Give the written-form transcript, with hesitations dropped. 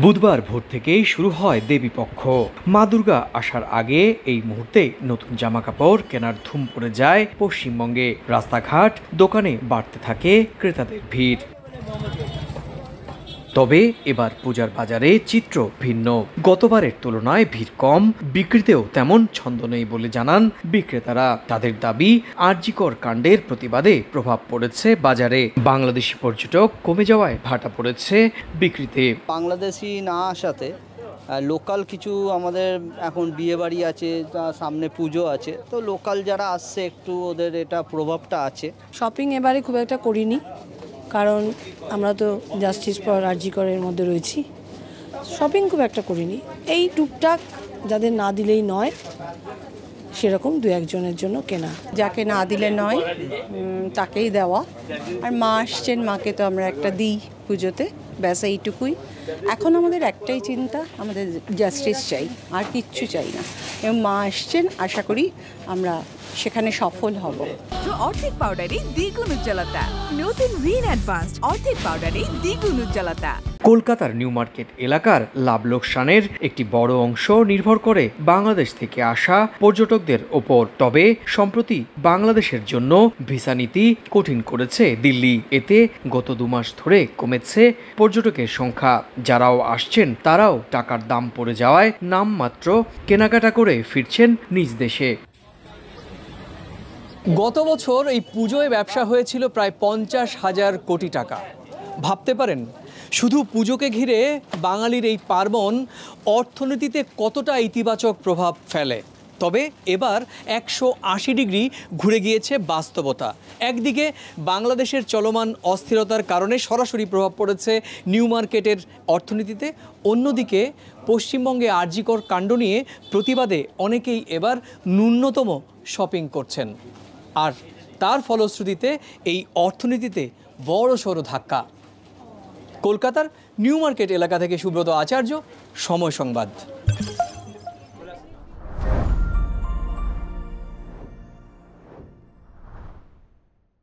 বুধবার ভোর থেকেই শুরু হয় দেবীপক্ষ। মা দুর্গা আসার আগে এই মুহূর্তে নতুন জামাকাপড় কেনার ধুম পড়ে যায় পশ্চিমবঙ্গে। রাস্তাঘাট দোকানে বাড়তে থাকে ক্রেতাদের ভিড়। তবে এবার পূজার বাজারে চিত্র ভিন্ন। গতবারের তুলনায় ভিড় কম, বিক্রিতেও তেমন ছন্দ নেই বলে জানান বিক্রেতারা। তাদের দাবি, আরজিকর কাণ্ডের প্রতিবাদে প্রভাব পড়েছে বাজারে। বাংলাদেশি পর্যটক কমে যাওয়ায় ভাটা পড়েছে বিক্রিতে। বাংলাদেশি না আসাতে লোকাল কিছু আমাদের এখন বিয়ে বাড়ি আছে, সামনে পুজো আছে, তো লোকাল যারা আসছে একটু ওদের এটা প্রভাবটা আছে। শপিং এবারে খুব একটা করিনি, কারণ আমরা তো জাস্টিস ফর আরজিকরের মধ্যে রয়েছি। শপিং খুব একটা করিনি, এই টুকটাক যাদের না দিলেই নয় সেরকম দু একজনের জন্য কেনা। যাকে না দিলে নয় তাকেই দেওয়া। আর মা আসছেন, মাকে তো আমরা একটা দিই পুজোতে, ব্যাস এইটুকুই। এখন আমাদের একটাই চিন্তা, আমাদের জাস্টিস চাই, আর কিচ্ছু চাই না। এবং মা আসছেন, আশা করি আমরা সেখানে সফল হব। অর্ধেক পাউডারে দ্বিগুণ উজ্জ্বলতা, নতুন রিন অ্যাডভান্সড অর্ধেক পাউডারে দ্বিগুণ উজ্জ্বলতা। কলকাতার নিউ মার্কেট এলাকার লাভ লোকসানের একটি বড় অংশ নির্ভর করে বাংলাদেশ থেকে আসা পর্যটকদের ওপর। তবে সম্প্রতি বাংলাদেশের জন্য ভিসা নীতি কঠিন করেছে দিল্লি। এতে গত 2 মাস ধরে কমেছে পর্যটকের সংখ্যা। যারাও আসছেন তারাও টাকার দাম পড়ে যাওয়ায় নামমাত্র কেনাকাটা করে ফিরছেন নিজ দেশে। গত বছর এই পুজোয় ব্যবসা হয়েছিল প্রায় 50,000 কোটি টাকা। ভাবতে পারেন শুধু পুজোকে ঘিরে বাঙালির এই পার্বণ অর্থনীতিতে কতটা ইতিবাচক প্রভাব ফেলে। তবে এবার 180 ডিগ্রি ঘুরে গিয়েছে বাস্তবতা। একদিকে বাংলাদেশের চলমান অস্থিরতার কারণে সরাসরি প্রভাব পড়েছে নিউ মার্কেটের অর্থনীতিতে, অন্যদিকে পশ্চিমবঙ্গে আরজিকর কাণ্ড নিয়ে প্রতিবাদে অনেকেই এবার ন্যূনতম শপিং করছেন। আর তার ফলশ্রুতিতে এই অর্থনীতিতে বড়সড় ধাক্কা। কলকাতার নিউ মার্কেট এলাকা থেকে সুব্রত আচার্য, সময় সংবাদ।